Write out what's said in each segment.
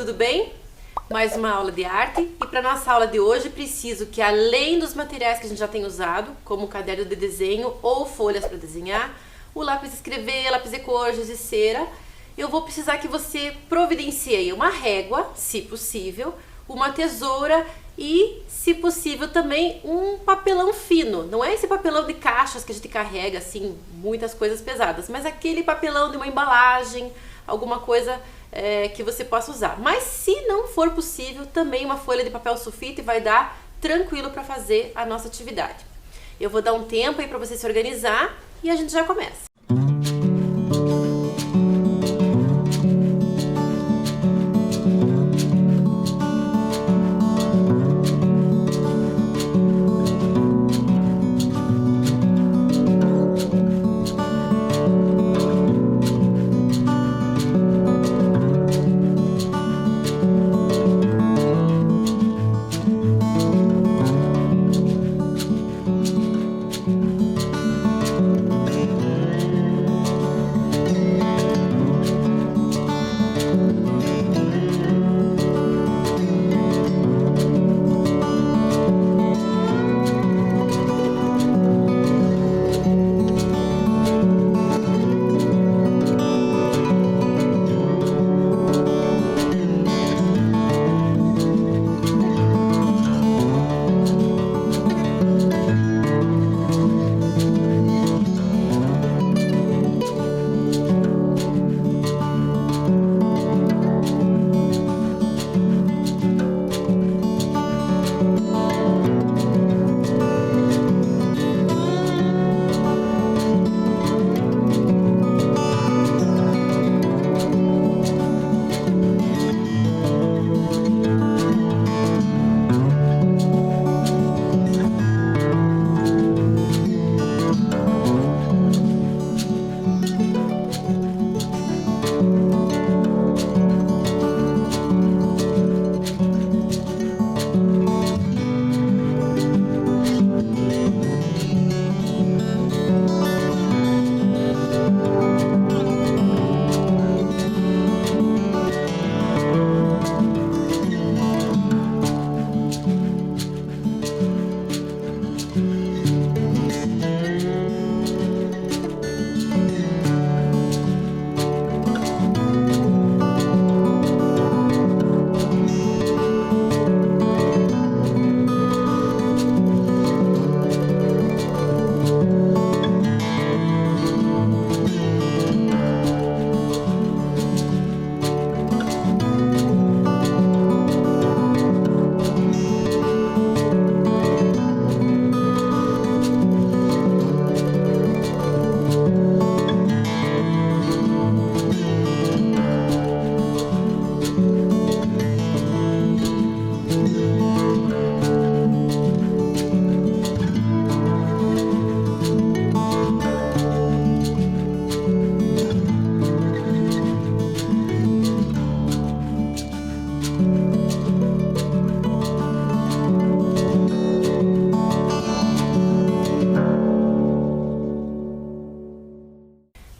tudo bem? Mais uma aula de arte e para nossa aula de hoje preciso que além dos materiais que a gente já tem usado, como o caderno de desenho ou folhas para desenhar, o lápis de escrever, lápis de cor, giz e cera, eu vou precisar que você providencie uma régua, se possível, uma tesoura e, se possível, também um papelão fino. Não é esse papelão de caixas que a gente carrega, assim, muitas coisas pesadas, mas aquele papelão de uma embalagem, alguma coisa que você possa usar. Mas se não for possível, também uma folha de papel sulfite vai dar tranquilo para fazer a nossa atividade. Eu vou dar um tempo aí para você se organizar e a gente já começa.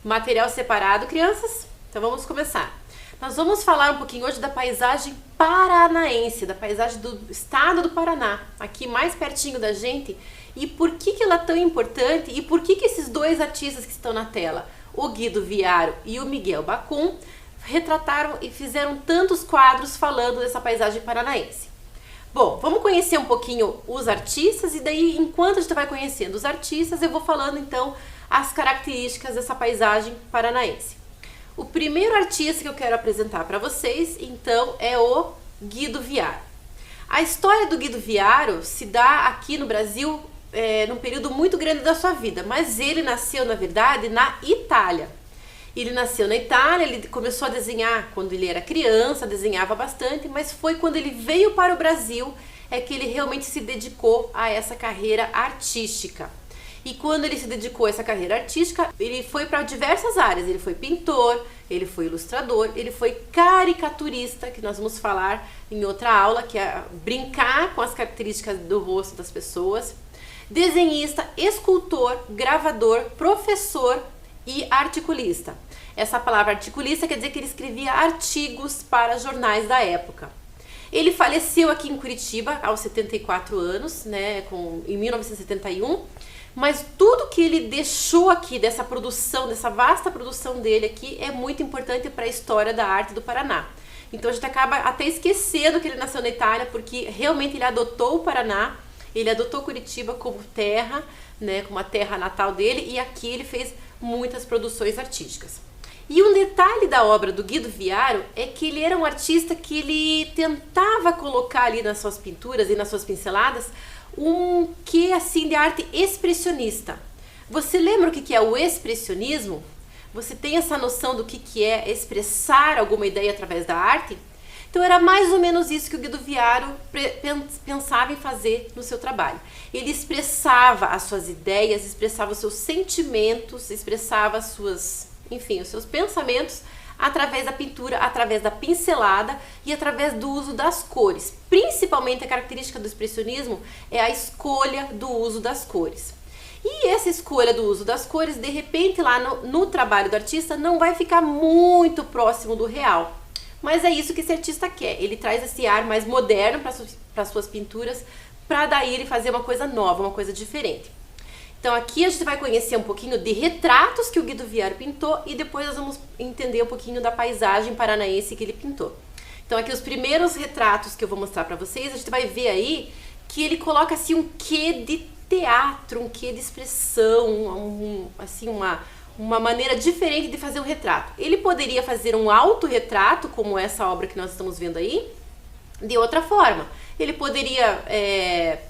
Material separado, crianças? Então vamos começar. Nós vamos falar um pouquinho hoje da paisagem paranaense, da paisagem do estado do Paraná, aqui mais pertinho da gente, e por que ela é tão importante e por que esses dois artistas que estão na tela, o Guido Viaro e o Miguel Bacum, retrataram e fizeram tantos quadros falando dessa paisagem paranaense. Bom, vamos conhecer um pouquinho os artistas e daí, enquanto a gente vai conhecendo os artistas, eu vou falando então as características dessa paisagem paranaense. O primeiro artista que eu quero apresentar para vocês, então, é o Guido Viaro. A história do Guido Viaro se dá aqui no Brasil num período muito grande da sua vida, mas ele nasceu, na verdade, na Itália. Ele nasceu na Itália, ele começou a desenhar quando ele era criança, desenhava bastante, mas foi quando ele veio para o Brasil que ele realmente se dedicou a essa carreira artística. E quando ele se dedicou a essa carreira artística, ele foi para diversas áreas. Ele foi pintor, ele foi ilustrador, ele foi caricaturista, que nós vamos falar em outra aula, que é brincar com as características do rosto das pessoas. Desenhista, escultor, gravador, professor e articulista. Essa palavra articulista quer dizer que ele escrevia artigos para jornais da época. Ele faleceu aqui em Curitiba aos 74 anos, né, em 1971, mas tudo que ele deixou aqui dessa produção, dessa vasta produção dele aqui, é muito importante para a história da arte do Paraná. Então a gente acaba até esquecendo que ele nasceu na Itália, porque realmente ele adotou o Paraná, ele adotou Curitiba como terra, né, como a terra natal dele, e aqui ele fez muitas produções artísticas. E um detalhe da obra do Guido Viaro é que ele era um artista que ele tentava colocar ali nas suas pinturas e nas suas pinceladas um quê assim de arte expressionista. Você lembra o que é o expressionismo? Você tem essa noção do que é expressar alguma ideia através da arte? Então era mais ou menos isso que o Guido Viaro pensava em fazer no seu trabalho. Ele expressava as suas ideias, expressava os seus sentimentos, expressava os seus pensamentos através da pintura, através da pincelada e através do uso das cores. Principalmente a característica do expressionismo é a escolha do uso das cores. E essa escolha do uso das cores, de repente lá no trabalho do artista, não vai ficar muito próximo do real. Mas é isso que esse artista quer. Ele traz esse ar mais moderno para suas pinturas, para daí ele fazer uma coisa nova, uma coisa diferente. Então aqui a gente vai conhecer um pouquinho de retratos que o Guido Viaro pintou e depois nós vamos entender um pouquinho da paisagem paranaense que ele pintou. Então aqui os primeiros retratos que eu vou mostrar para vocês, a gente vai ver aí que ele coloca assim um quê de teatro, um quê de expressão, uma maneira diferente de fazer um retrato. Ele poderia fazer um autorretrato, como essa obra que nós estamos vendo aí, de outra forma. Ele poderia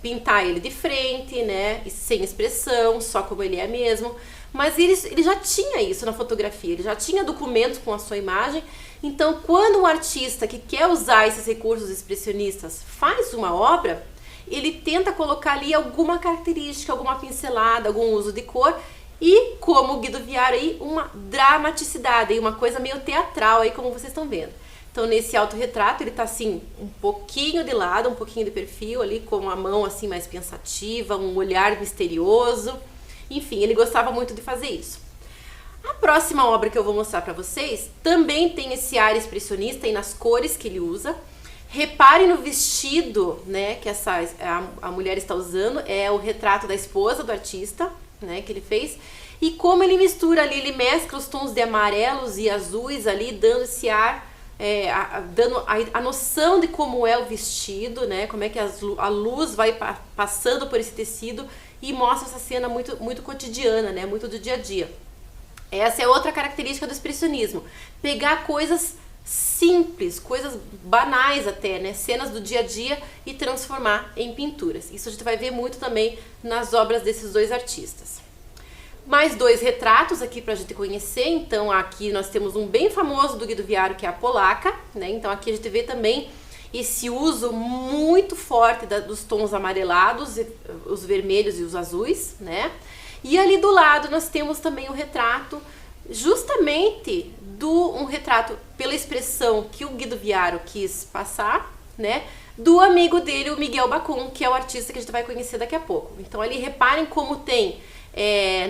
pintar ele de frente, né, sem expressão, só como ele é mesmo, mas ele já tinha isso na fotografia, ele já tinha documentos com a sua imagem. Então quando um artista que quer usar esses recursos expressionistas faz uma obra, ele tenta colocar ali alguma característica, alguma pincelada, algum uso de cor e, como o Guido Viaro aí, uma dramaticidade, uma coisa meio teatral aí, como vocês estão vendo. Então nesse autorretrato ele tá assim um pouquinho de lado, um pouquinho de perfil ali, com a mão assim mais pensativa, um olhar misterioso. Enfim, ele gostava muito de fazer isso. A próxima obra que eu vou mostrar para vocês também tem esse ar expressionista e nas cores que ele usa. Reparem no vestido, né, que a mulher está usando, é o retrato da esposa do artista, né, que ele fez. E como ele mistura ali, ele mescla os tons de amarelos e azuis ali, dando esse ar, dando a noção de como é o vestido, né, como é que a luz vai passando por esse tecido e mostra essa cena muito, muito cotidiana, né, muito do dia a dia. Essa é outra característica do expressionismo, pegar coisas simples, coisas banais até, né, cenas do dia a dia e transformar em pinturas. Isso a gente vai ver muito também nas obras desses dois artistas. Mais dois retratos aqui pra gente conhecer. Então aqui nós temos um bem famoso do Guido Viaro, que é a Polaca, né? Então aqui a gente vê também esse uso muito forte dos tons amarelados, os vermelhos e os azuis, né? E ali do lado nós temos também o retrato, justamente um retrato pela expressão que o Guido Viaro quis passar, né? Do amigo dele, o Miguel Bacum, que é o artista que a gente vai conhecer daqui a pouco. Então ali reparem como tem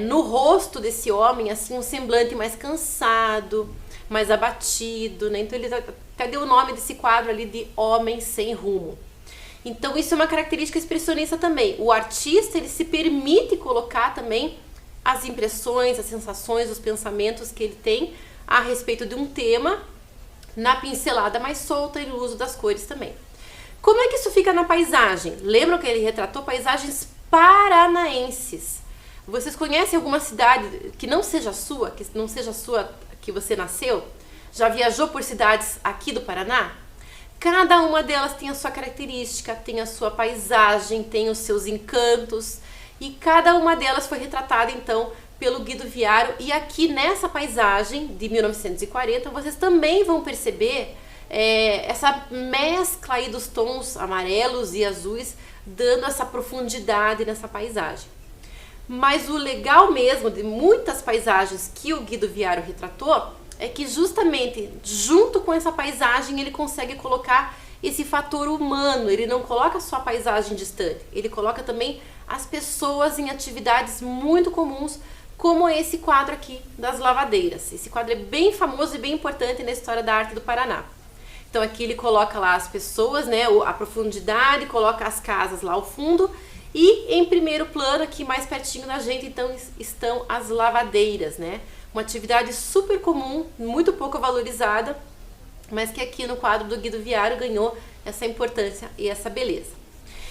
no rosto desse homem assim um semblante mais cansado, mais abatido, né? Então ele até deu o nome desse quadro ali de Homem Sem Rumo. Então isso é uma característica expressionista também. O artista, ele se permite colocar também as impressões, as sensações, os pensamentos que ele tem a respeito de um tema na pincelada mais solta e no uso das cores também. Como é que isso fica na paisagem? Lembram que ele retratou paisagens paranaenses. Vocês conhecem alguma cidade que não seja sua, que você nasceu? Já viajou por cidades aqui do Paraná? Cada uma delas tem a sua característica, tem a sua paisagem, tem os seus encantos, e cada uma delas foi retratada então pelo Guido Viaro. E aqui nessa paisagem de 1940 vocês também vão perceber essa mescla aí dos tons amarelos e azuis, dando essa profundidade nessa paisagem. Mas o legal mesmo de muitas paisagens que o Guido Viaro retratou é que justamente junto com essa paisagem ele consegue colocar esse fator humano. Ele não coloca só a paisagem distante, ele coloca também as pessoas em atividades muito comuns, como esse quadro aqui das lavadeiras. Esse quadro é bem famoso e bem importante na história da arte do Paraná. Então aqui ele coloca lá as pessoas, né, a profundidade, coloca as casas lá ao fundo e em primeiro plano, aqui mais pertinho da gente, então estão as lavadeiras, né? Uma atividade super comum, muito pouco valorizada, mas que aqui no quadro do Guido Viário ganhou essa importância e essa beleza.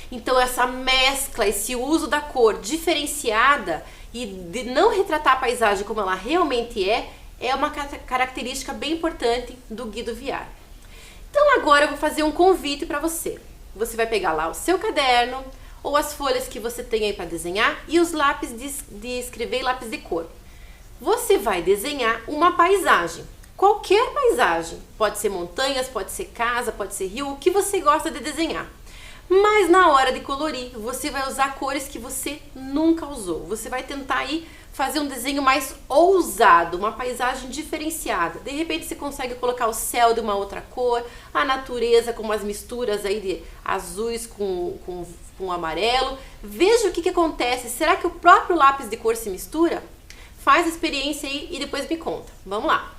Então essa mescla, esse uso da cor diferenciada e de não retratar a paisagem como ela realmente é uma característica bem importante do Guido Viário. Então agora eu vou fazer um convite para você. Você vai pegar lá o seu caderno ou as folhas que você tem aí para desenhar e os lápis de escrever e lápis de cor. Você vai desenhar uma paisagem, qualquer paisagem. Pode ser montanhas, pode ser casa, pode ser rio, o que você gosta de desenhar. Mas na hora de colorir, você vai usar cores que você nunca usou. Você vai tentar aí fazer um desenho mais ousado, uma paisagem diferenciada. De repente você consegue colocar o céu de uma outra cor, a natureza com umas misturas aí de azuis com amarelo. Veja o que acontece. Será que o próprio lápis de cor se mistura? Faz a experiência aí e depois me conta. Vamos lá!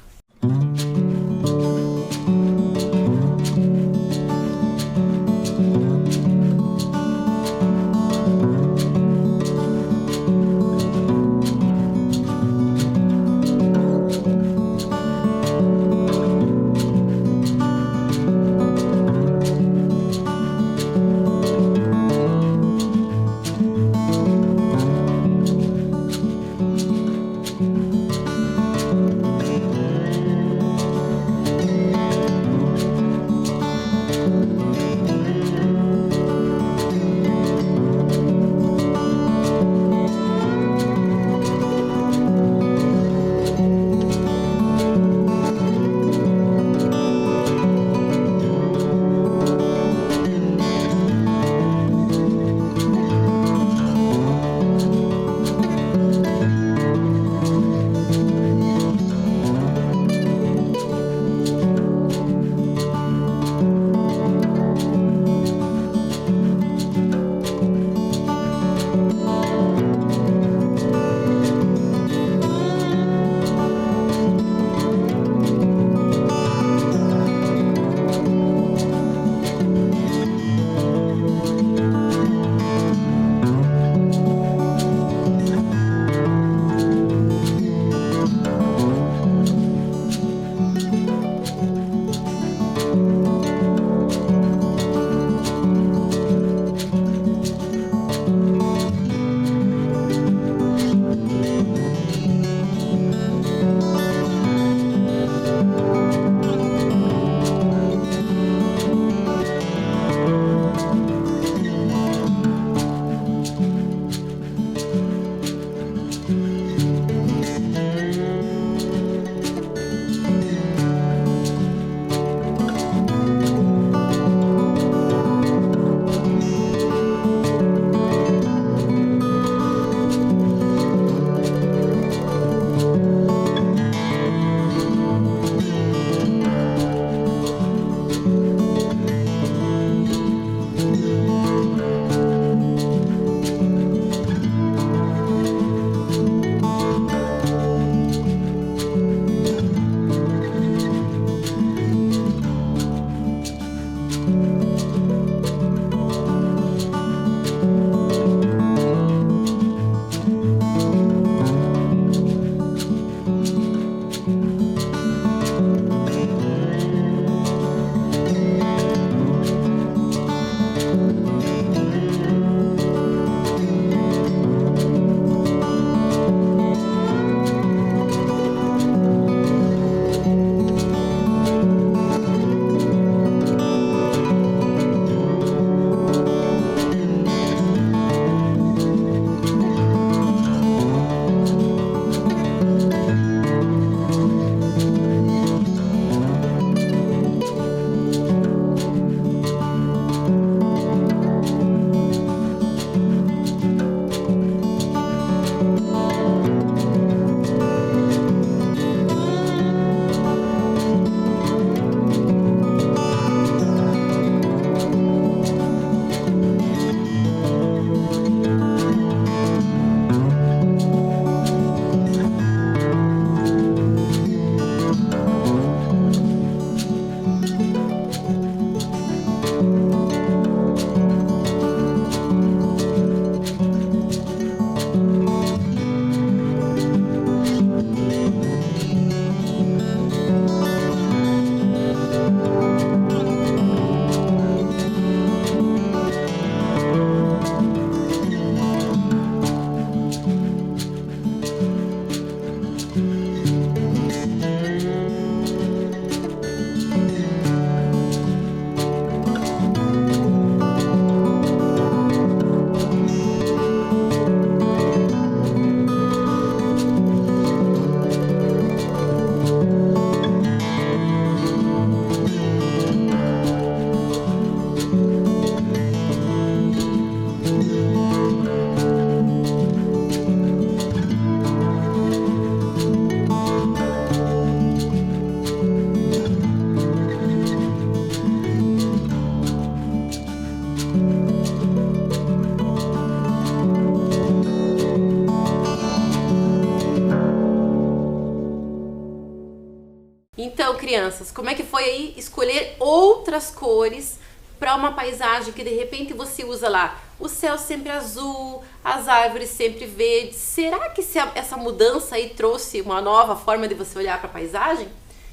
Então, crianças, como é que foi aí escolher outras cores para uma paisagem que de repente você usa lá o céu sempre azul, as árvores sempre verdes? Será que essa mudança aí trouxe uma nova forma de você olhar para a paisagem?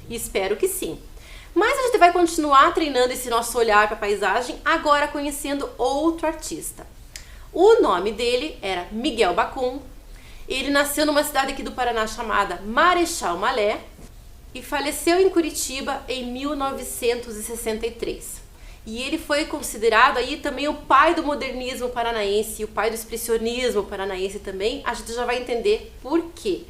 Espero que sim. Mas a gente vai continuar treinando esse nosso olhar para a paisagem, agora conhecendo outro artista. O nome dele era Miguel Bacum. Ele nasceu numa cidade aqui do Paraná chamada Marechal Malé e faleceu em Curitiba em 1963. E ele foi considerado aí também o pai do modernismo paranaense, o pai do expressionismo paranaense também. A gente já vai entender por quê.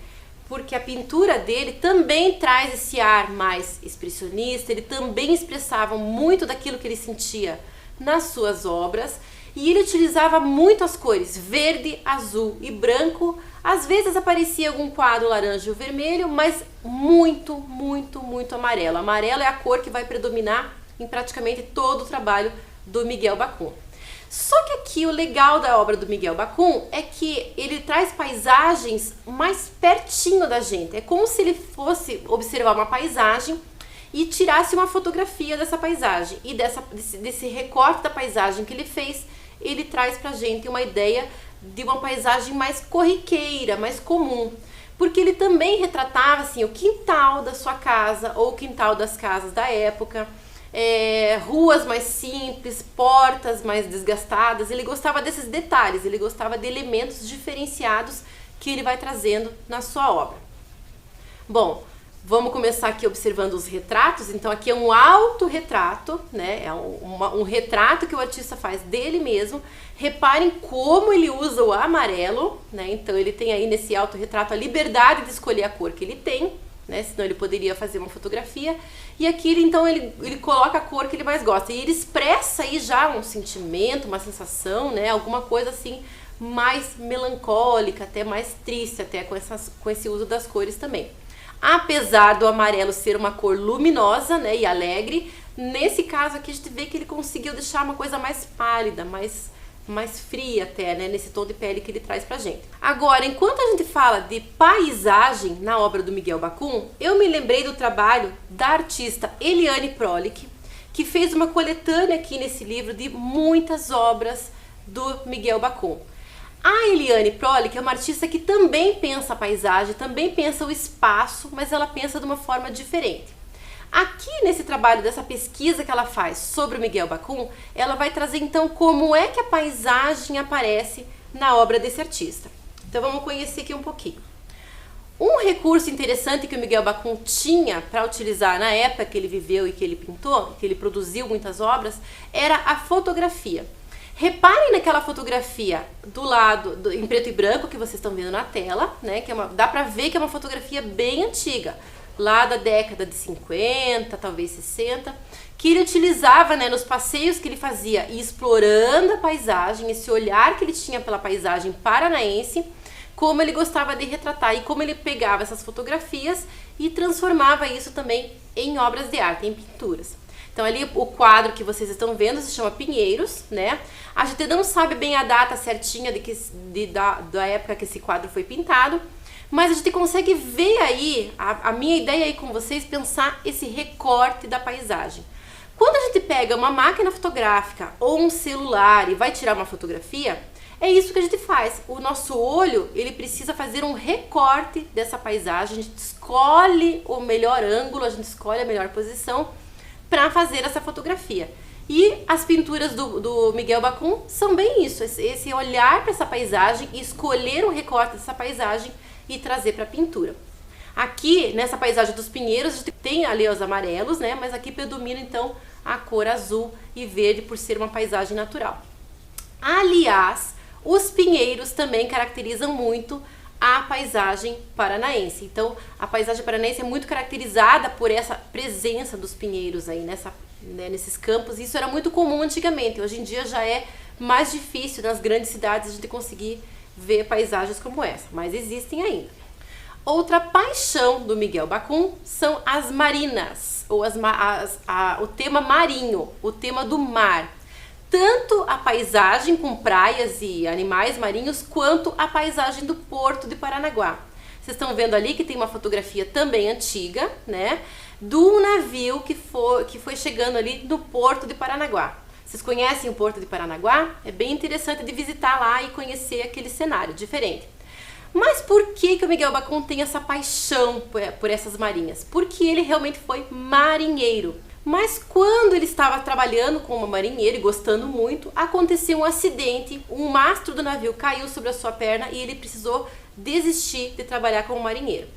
Porque a pintura dele também traz esse ar mais expressionista, ele também expressava muito daquilo que ele sentia nas suas obras, e ele utilizava muito as cores verde, azul e branco. Às vezes aparecia algum quadro laranja ou vermelho, mas muito, muito, muito amarelo. Amarelo é a cor que vai predominar em praticamente todo o trabalho do Miguel Bacum. Só que aqui o legal da obra do Miguel Bacum é que ele traz paisagens mais pertinho da gente. É como se ele fosse observar uma paisagem e tirasse uma fotografia dessa paisagem. E desse recorte da paisagem que ele fez, ele traz pra gente uma ideia de uma paisagem mais corriqueira, mais comum. Porque ele também retratava assim, o quintal da sua casa ou o quintal das casas da época. Ruas mais simples, portas mais desgastadas. Ele gostava desses detalhes, ele gostava de elementos diferenciados que ele vai trazendo na sua obra. Bom, vamos começar aqui observando os retratos. Então aqui é um autorretrato, né? É um retrato que o artista faz dele mesmo. Reparem como ele usa o amarelo, né? Então ele tem aí nesse autorretrato a liberdade de escolher a cor que ele tem, né? Senão ele poderia fazer uma fotografia. E aqui ele coloca a cor que ele mais gosta. E ele expressa aí já um sentimento, uma sensação, né? Alguma coisa assim mais melancólica, até mais triste, até com esse uso das cores também. Apesar do amarelo ser uma cor luminosa, né, e alegre, nesse caso aqui a gente vê que ele conseguiu deixar uma coisa mais pálida, mais fria até, né, nesse tom de pele que ele traz pra gente. Agora, enquanto a gente fala de paisagem na obra do Miguel Bacum, eu me lembrei do trabalho da artista Eliane Prolich, que fez uma coletânea aqui nesse livro de muitas obras do Miguel Bacum. A Eliane Prolich é uma artista que também pensa a paisagem, também pensa o espaço, mas ela pensa de uma forma diferente. Aqui nesse trabalho, dessa pesquisa que ela faz sobre o Miguel Bacum, ela vai trazer então como é que a paisagem aparece na obra desse artista. Então vamos conhecer aqui um pouquinho. Um recurso interessante que o Miguel Bacum tinha para utilizar na época que ele viveu e que ele pintou, que ele produziu muitas obras, era a fotografia. Reparem naquela fotografia do lado, em preto e branco, que vocês estão vendo na tela, né? Dá pra ver que é uma fotografia bem antiga, lá da década de 50, talvez 60, que ele utilizava, né, nos passeios que ele fazia, e explorando a paisagem, esse olhar que ele tinha pela paisagem paranaense, como ele gostava de retratar e como ele pegava essas fotografias e transformava isso também em obras de arte, em pinturas. Então ali o quadro que vocês estão vendo se chama Pinheiros, né? A gente não sabe bem a data certinha da época que esse quadro foi pintado, mas a gente consegue ver aí, a minha ideia aí com vocês, pensar esse recorte da paisagem. Quando a gente pega uma máquina fotográfica ou um celular e vai tirar uma fotografia, é isso que a gente faz. O nosso olho, ele precisa fazer um recorte dessa paisagem, a gente escolhe o melhor ângulo, a gente escolhe a melhor posição para fazer essa fotografia. E as pinturas do Miguel Bacum são bem isso, esse olhar para essa paisagem, escolher um recorte dessa paisagem e trazer para a pintura. Aqui, nessa paisagem dos pinheiros, a gente tem ali os amarelos, né? Mas aqui predomina então a cor azul e verde por ser uma paisagem natural. Aliás, os pinheiros também caracterizam muito a paisagem paranaense. Então, a paisagem paranaense é muito caracterizada por essa presença dos pinheiros aí nesses campos. Isso era muito comum antigamente. Hoje em dia já é mais difícil nas grandes cidades a gente conseguir ver paisagens como essa, mas existem ainda. Outra paixão do Miguel Bacum são as marinas, ou o tema marinho, o tema do mar. Tanto a paisagem com praias e animais marinhos, quanto a paisagem do Porto de Paranaguá. Vocês estão vendo ali que tem uma fotografia também antiga, né? Do navio que foi chegando ali no Porto de Paranaguá. Vocês conhecem o Porto de Paranaguá? É bem interessante de visitar lá e conhecer aquele cenário diferente. Mas por que o Miguel Bacum tem essa paixão por essas marinhas? Porque ele realmente foi marinheiro. Mas quando ele estava trabalhando como marinheiro e gostando muito, aconteceu um acidente, um mastro do navio caiu sobre a sua perna e ele precisou desistir de trabalhar como marinheiro.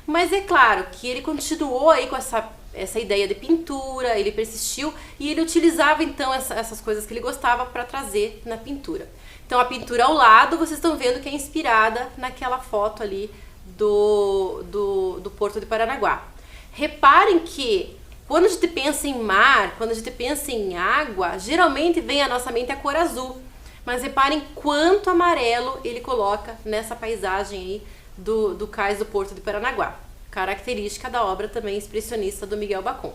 Mas é claro que ele continuou aí com essa ideia de pintura, ele persistiu e ele utilizava então essas coisas que ele gostava para trazer na pintura. Então a pintura ao lado, vocês estão vendo que é inspirada naquela foto ali do Porto de Paranaguá. Reparem que quando a gente pensa em mar, quando a gente pensa em água, geralmente vem à nossa mente a cor azul. Mas reparem quanto amarelo ele coloca nessa paisagem aí do cais do Porto de Paranaguá. Característica da obra também expressionista do Miguel Bacum.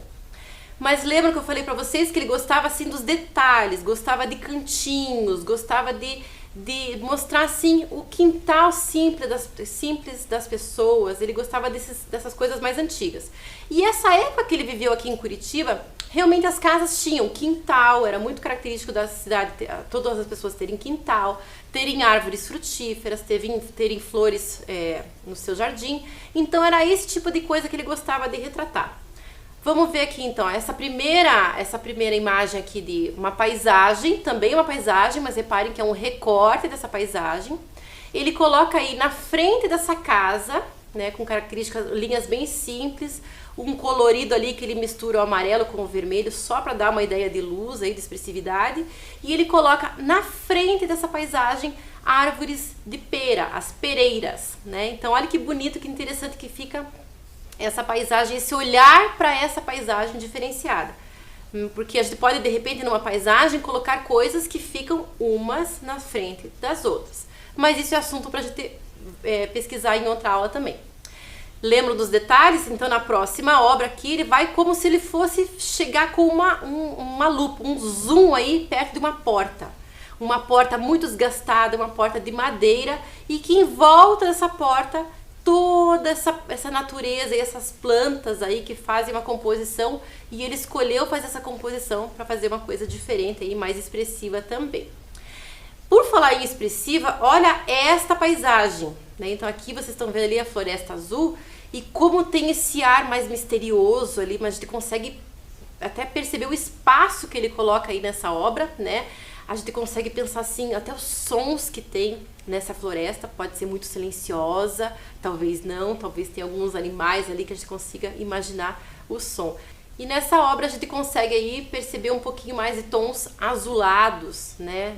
Mas lembram que eu falei para vocês que ele gostava assim dos detalhes, gostava de cantinhos, gostava de mostrar assim o quintal simples das pessoas. Ele gostava dessas coisas mais antigas. E essa época que ele viveu aqui em Curitiba, realmente as casas tinham quintal, era muito característico da cidade todas as pessoas terem quintal, terem árvores frutíferas, terem flores no seu jardim. Então era esse tipo de coisa que ele gostava de retratar. Vamos ver aqui então, essa primeira imagem aqui de uma paisagem, também uma paisagem, mas reparem que é um recorte dessa paisagem. Ele coloca aí na frente dessa casa, né, com características, linhas bem simples, um colorido ali que ele mistura o amarelo com o vermelho só para dar uma ideia de luz aí, de expressividade. E ele coloca na frente dessa paisagem árvores de pera, as pereiras, né? Então olha que bonito, que interessante que fica essa paisagem, esse olhar para essa paisagem diferenciada. Porque a gente pode, de repente, numa paisagem, colocar coisas que ficam umas na frente das outras. Mas isso é assunto para a gente pesquisar em outra aula também. Lembram dos detalhes? Então, na próxima obra aqui, ele vai como se ele fosse chegar com uma lupa, um zoom aí perto de uma porta. Uma porta muito desgastada, uma porta de madeira, e que em volta dessa porta toda essa natureza e essas plantas aí que fazem uma composição, e ele escolheu fazer essa composição para fazer uma coisa diferente e mais expressiva também. Por falar em expressiva, olha esta paisagem, né? Então aqui vocês estão vendo ali a floresta azul e como tem esse ar mais misterioso ali, mas a gente consegue até perceber o espaço que ele coloca aí nessa obra, né? A gente consegue pensar assim, até os sons que tem nessa floresta, pode ser muito silenciosa, talvez não, talvez tenha alguns animais ali que a gente consiga imaginar o som. E nessa obra a gente consegue aí perceber um pouquinho mais de tons azulados, né,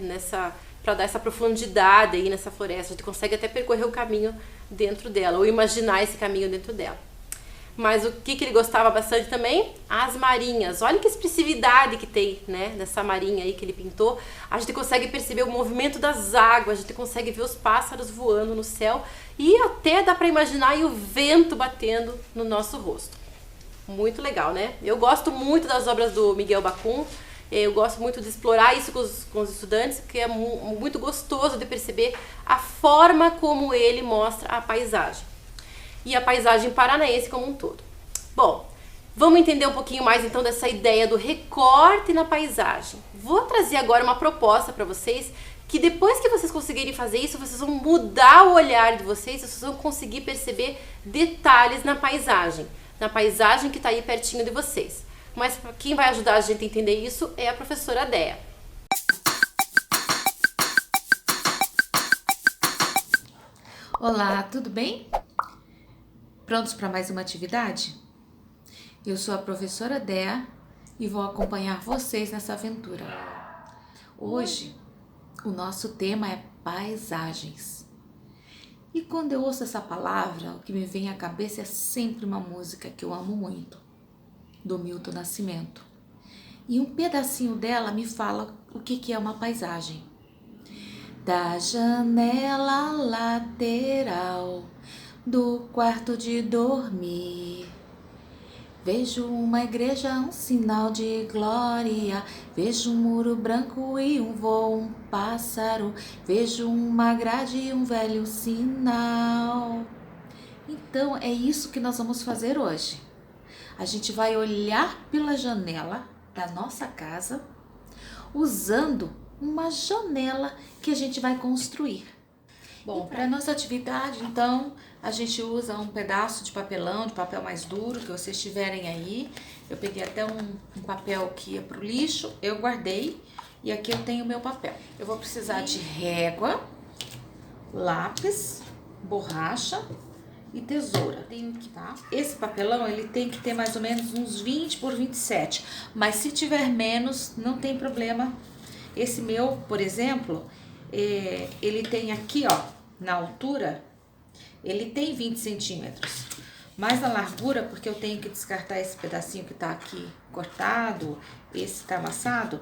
para dar essa profundidade aí nessa floresta. A gente consegue até percorrer o caminho dentro dela, ou imaginar esse caminho dentro dela. Mas o que ele gostava bastante também? As marinhas. Olha que expressividade que tem, né, nessa marinha aí que ele pintou. A gente consegue perceber o movimento das águas, a gente consegue ver os pássaros voando no céu e até dá para imaginar aí o vento batendo no nosso rosto. Muito legal, né? Eu gosto muito das obras do Miguel Bacum. Eu gosto muito de explorar isso com os estudantes, porque é muito gostoso de perceber a forma como ele mostra a paisagem. E a paisagem paranaense como um todo. Bom, vamos entender um pouquinho mais então dessa ideia do recorte na paisagem. Vou trazer agora uma proposta para vocês, que depois que vocês conseguirem fazer isso, vocês vão mudar o olhar de vocês vão conseguir perceber detalhes na paisagem que está aí pertinho de vocês. Mas quem vai ajudar a gente a entender isso é a professora Déa. Olá, tudo bem? Prontos para mais uma atividade? Eu sou a professora Déa e vou acompanhar vocês nessa aventura. Hoje, o nosso tema é paisagens. E quando eu ouço essa palavra, o que me vem à cabeça é sempre uma música que eu amo muito, do Milton Nascimento. E um pedacinho dela me fala o que é uma paisagem. Da janela lateral do quarto de dormir, vejo uma igreja, um sinal de glória. Vejo um muro branco e um voo, um pássaro. Vejo uma grade e um velho sinal. Então, é isso que nós vamos fazer hoje. A gente vai olhar pela janela da nossa casa, usando uma janela que a gente vai construir. Bom, para nossa atividade, então, a gente usa um pedaço de papelão, de papel mais duro, que vocês tiverem aí. Eu peguei até um papel que ia pro lixo, eu guardei, e aqui eu tenho o meu papel. Eu vou precisar de régua, lápis, borracha e tesoura. Tá? Esse papelão, ele tem que ter mais ou menos uns 20 por 27, mas se tiver menos, não tem problema. Esse meu, por exemplo, ele tem aqui, ó, na altura, ele tem 20 centímetros. Mas na largura, porque eu tenho que descartar esse pedacinho que tá aqui cortado, esse tá amassado,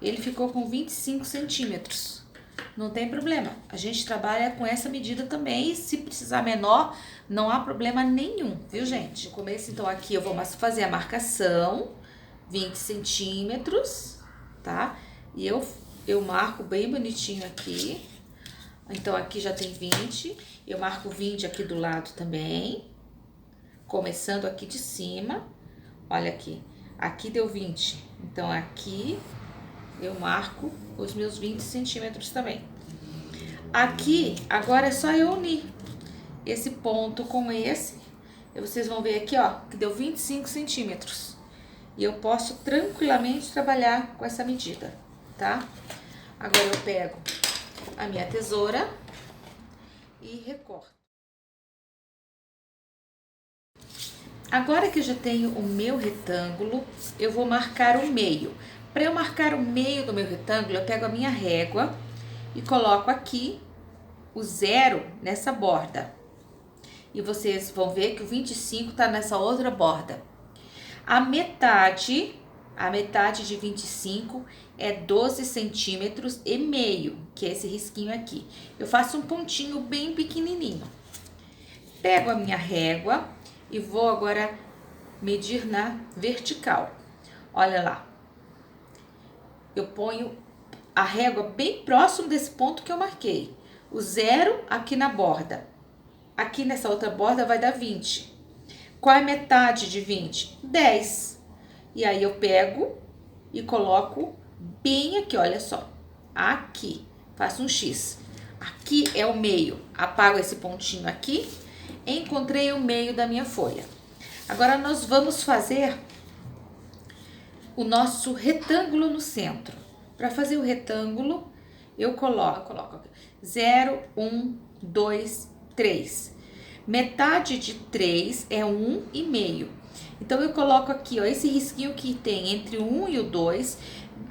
ele ficou com 25 centímetros. Não tem problema, a gente trabalha com essa medida também, e se precisar menor, não há problema nenhum, viu, gente? No começo, então, aqui eu vou fazer a marcação, 20 centímetros, tá? E eu marco bem bonitinho aqui. Então, aqui já tem 20. Eu marco 20 aqui do lado também. Começando aqui de cima. Olha aqui. Aqui deu 20. Então, aqui eu marco os meus 20 centímetros também. Aqui, agora é só eu unir esse ponto com esse. E vocês vão ver aqui, ó, que deu 25 centímetros. E eu posso tranquilamente trabalhar com essa medida, tá? Agora eu pego a minha tesoura e recorto. Agora que eu já tenho o meu retângulo, eu vou marcar o meio. Para eu marcar o meio do meu retângulo, eu pego a minha régua e coloco aqui o 0 nessa borda. E vocês vão ver que o 25 tá nessa outra borda. A metade de 25 é 12 centímetros e meio, que é esse risquinho aqui. Eu faço um pontinho bem pequenininho. Pego a minha régua e vou agora medir na vertical. Olha lá. Eu ponho a régua bem próximo desse ponto que eu marquei. O 0 aqui na borda. Aqui nessa outra borda vai dar 20. Qual é a metade de 20? 10. E aí eu pego e coloco bem aqui, olha só. Aqui, faço um X. Aqui é o meio. Apago esse pontinho aqui. Encontrei o meio da minha folha. Agora nós vamos fazer o nosso retângulo no centro. Para fazer o retângulo, eu coloco aqui 0, 1, 2, 3. Metade de 3 é 1,5. Então, eu coloco aqui, ó, esse risquinho que tem entre o 1 e o 2,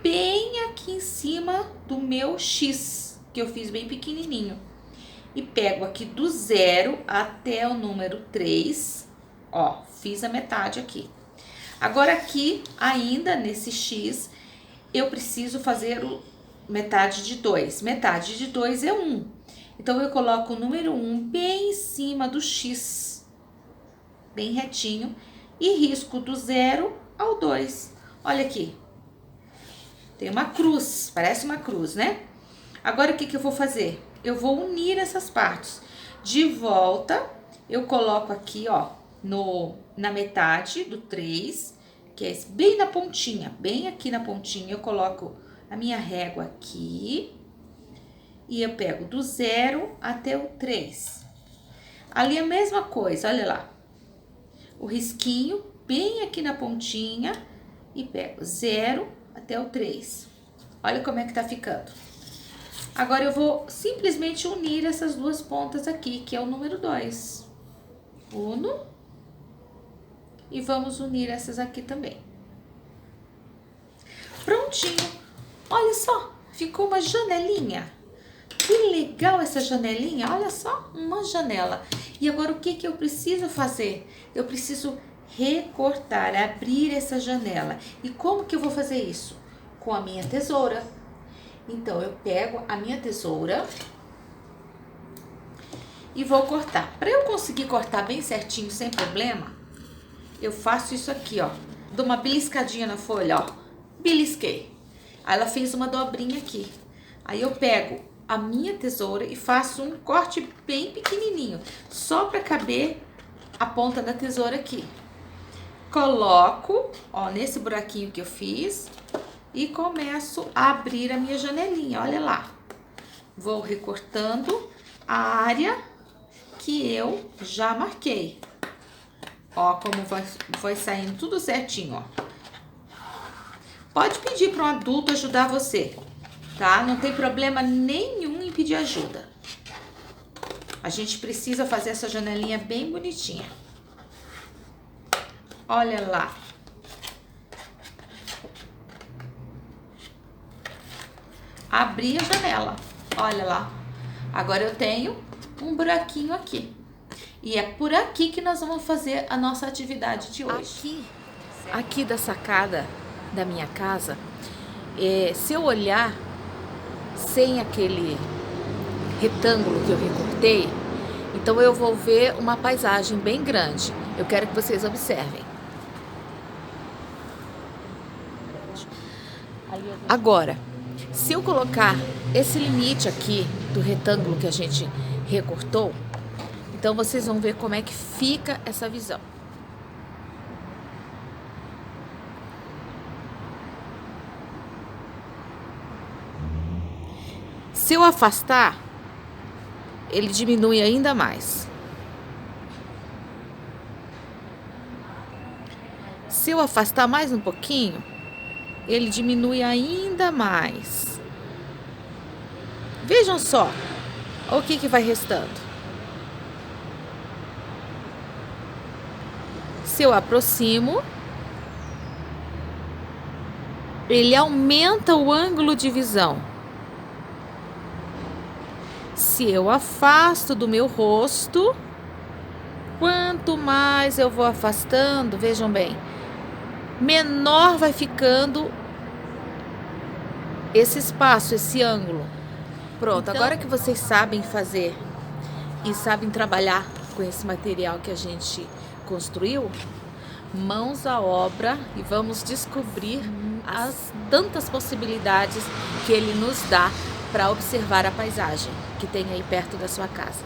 bem aqui em cima do meu X, que eu fiz bem pequenininho. E pego aqui do 0 até o número 3, ó, fiz a metade aqui. Agora, aqui, ainda nesse X, eu preciso fazer o metade de 2. Metade de 2 é 1. Então, eu coloco o número 1 bem em cima do X, bem retinho, e risco do 0 ao 2. Olha aqui. Tem uma cruz, parece uma cruz, né? Agora, o que eu vou fazer? Eu vou unir essas partes. De volta, eu coloco aqui, ó, na metade do 3, que é bem na pontinha, bem aqui na pontinha, eu coloco a minha régua aqui. E eu pego do 0 até o 3. Ali a mesma coisa, olha lá. O risquinho bem aqui na pontinha e pego 0 até o 3. Olha como é que tá ficando. Agora eu vou simplesmente unir essas duas pontas aqui, que é o número 2. Uno. E vamos unir essas aqui também. Prontinho. Olha só, ficou uma janelinha. Que legal essa janelinha, olha só, uma janela. E agora o que eu preciso fazer? Eu preciso recortar, abrir essa janela. E como que eu vou fazer isso? Com a minha tesoura. Então, eu pego a minha tesoura e vou cortar. Para eu conseguir cortar bem certinho, sem problema, eu faço isso aqui, ó. Dou uma beliscadinha na folha, ó. Belisquei. Aí ela fez uma dobrinha aqui. Aí eu pego a minha tesoura e faço um corte bem pequenininho, só para caber a ponta da tesoura aqui. Coloco, ó, nesse buraquinho que eu fiz e começo a abrir a minha janelinha, olha lá. Vou recortando a área que eu já marquei. Ó, como vai saindo tudo certinho, ó. Pode pedir para um adulto ajudar você, tá? Não tem problema nenhum em pedir ajuda. A gente precisa fazer essa janelinha bem bonitinha. Olha lá. Abri a janela. Olha lá. Agora eu tenho um buraquinho aqui. E é por aqui que nós vamos fazer a nossa atividade de hoje. Aqui da sacada da minha casa, se eu olhar sem aquele retângulo que eu recortei, então eu vou ver uma paisagem bem grande. Eu quero que vocês observem. Agora, se eu colocar esse limite aqui do retângulo que a gente recortou, então vocês vão ver como é que fica essa visão. Se eu afastar, ele diminui ainda mais. Se eu afastar mais um pouquinho, ele diminui ainda mais. Vejam só o que vai restando. Se eu aproximo, ele aumenta o ângulo de visão. Se eu afasto do meu rosto, quanto mais eu vou afastando, vejam bem, menor vai ficando esse espaço, esse ângulo. Pronto, então, agora que vocês sabem fazer e sabem trabalhar com esse material que a gente construiu, mãos à obra e vamos descobrir as tantas possibilidades que ele nos dá para observar a paisagem que tem aí perto da sua casa.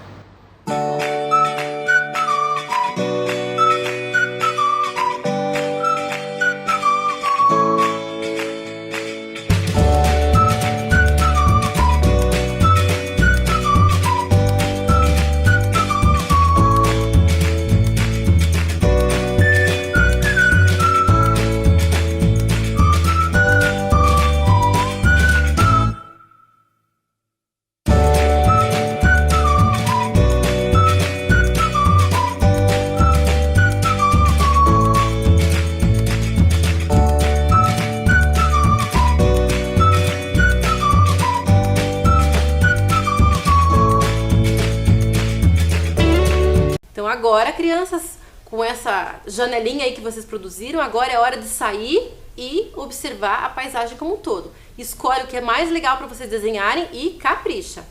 Então agora, crianças, com essa janelinha aí que vocês produziram, agora é hora de sair e observar a paisagem como um todo. Escolhe o que é mais legal para vocês desenharem e capricha.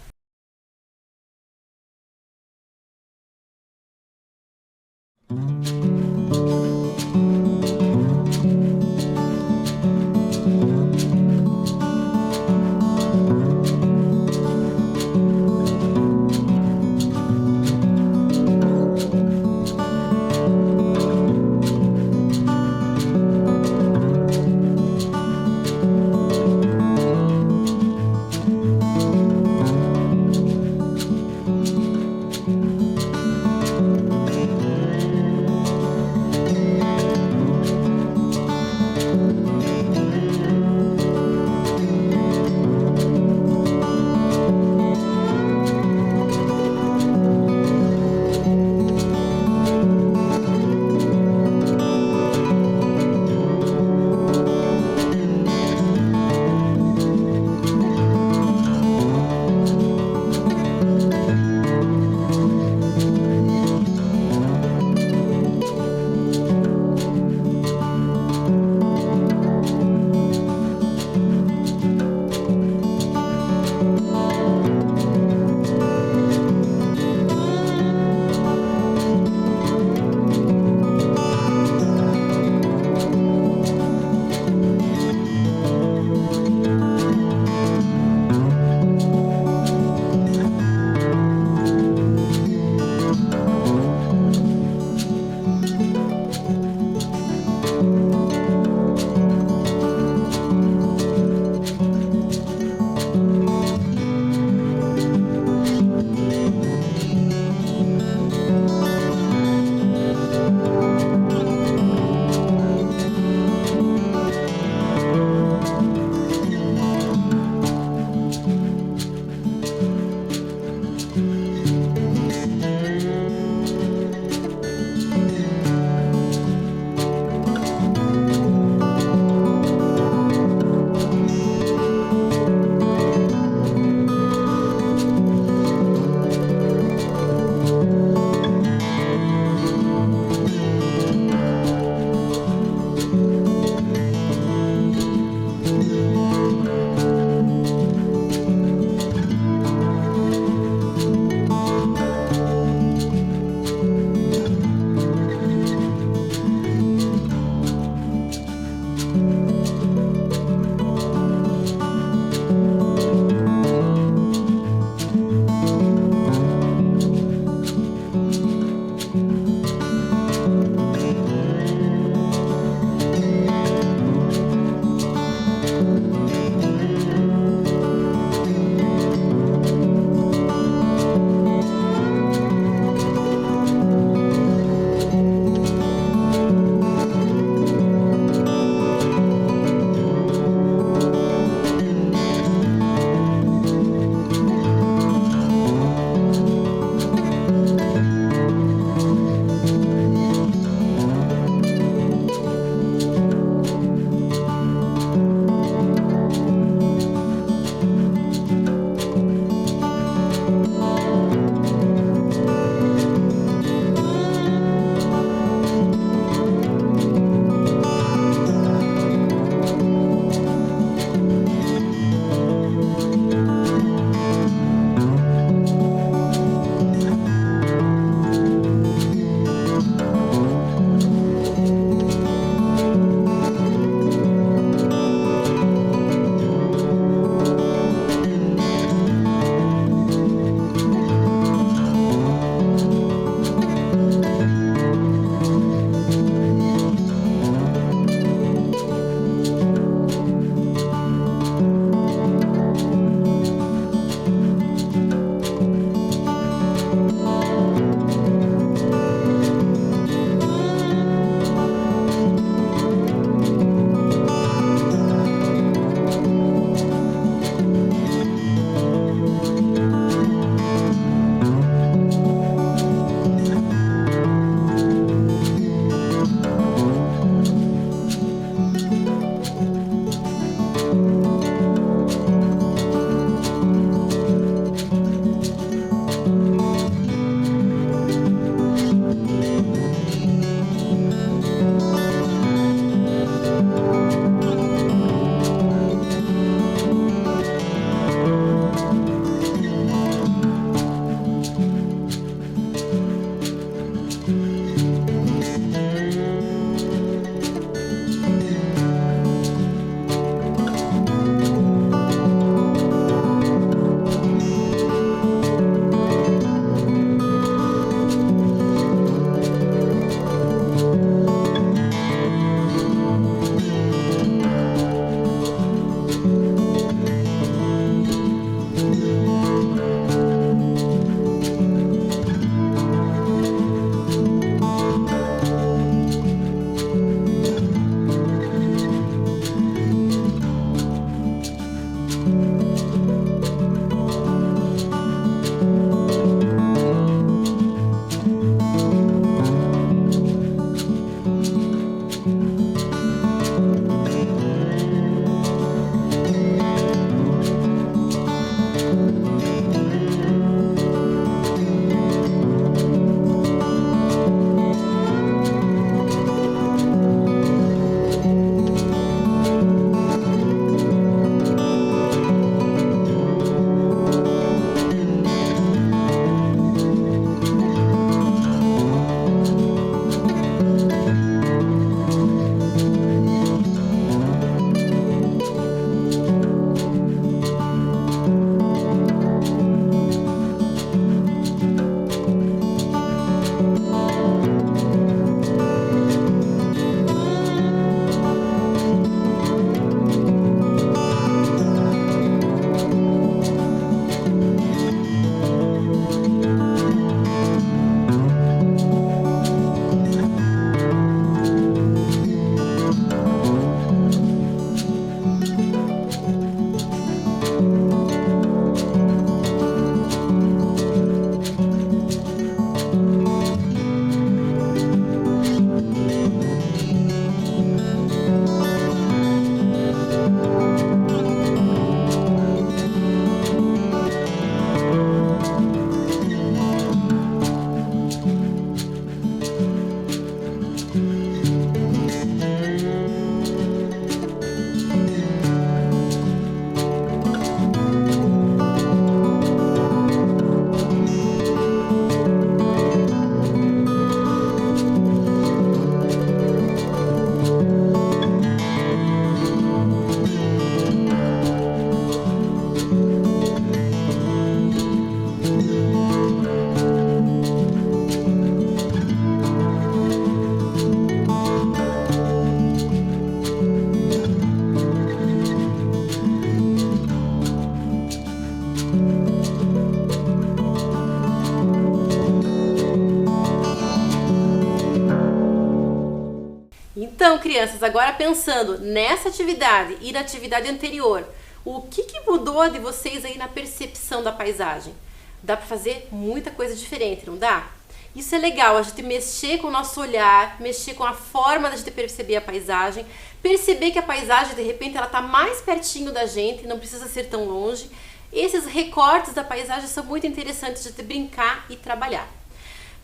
Então, crianças, agora pensando nessa atividade e na atividade anterior, o que mudou de vocês aí na percepção da paisagem? Dá para fazer muita coisa diferente, não dá? Isso é legal, a gente mexer com o nosso olhar, mexer com a forma da gente perceber a paisagem, perceber que a paisagem, de repente, ela está mais pertinho da gente, não precisa ser tão longe. Esses recortes da paisagem são muito interessantes de gente brincar e trabalhar.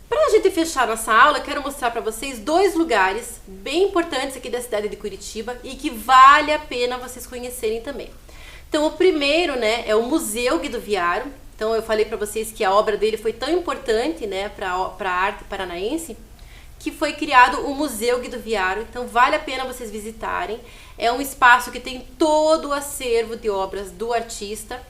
Para a gente fechar nossa aula, eu quero mostrar para vocês 2 lugares bem importantes aqui da cidade de Curitiba e que vale a pena vocês conhecerem também. Então, o primeiro, né, é o Museu Guido Viaro. Então, eu falei para vocês que a obra dele foi tão importante, né, para a arte paranaense, que foi criado o Museu Guido Viaro. Então, vale a pena vocês visitarem. É um espaço que tem todo o acervo de obras do artista.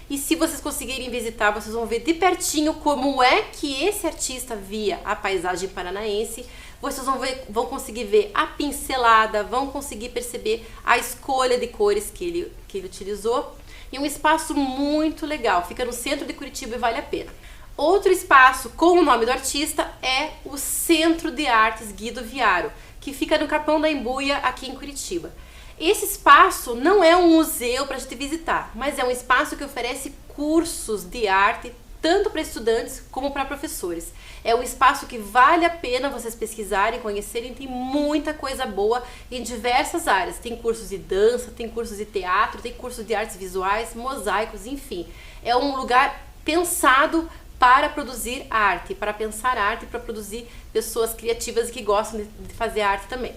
E se vocês conseguirem visitar, vocês vão ver de pertinho como é que esse artista via a paisagem paranaense. Vocês vão conseguir ver a pincelada, vão conseguir perceber a escolha de cores que ele utilizou. E um espaço muito legal, fica no centro de Curitiba e vale a pena. Outro espaço com o nome do artista é o Centro de Artes Guido Viaro, que fica no Capão da Embuia, aqui em Curitiba. Esse espaço não é um museu para a gente visitar, mas é um espaço que oferece cursos de arte, tanto para estudantes como para professores. É um espaço que vale a pena vocês pesquisarem, conhecerem, tem muita coisa boa em diversas áreas. Tem cursos de dança, tem cursos de teatro, tem cursos de artes visuais, mosaicos, enfim. É um lugar pensado para produzir arte, para pensar arte, para produzir pessoas criativas que gostam de fazer arte também.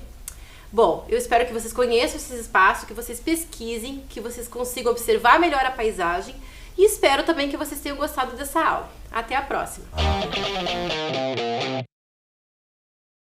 Bom, eu espero que vocês conheçam esse espaço, que vocês pesquisem, que vocês consigam observar melhor a paisagem e espero também que vocês tenham gostado dessa aula. Até a próxima!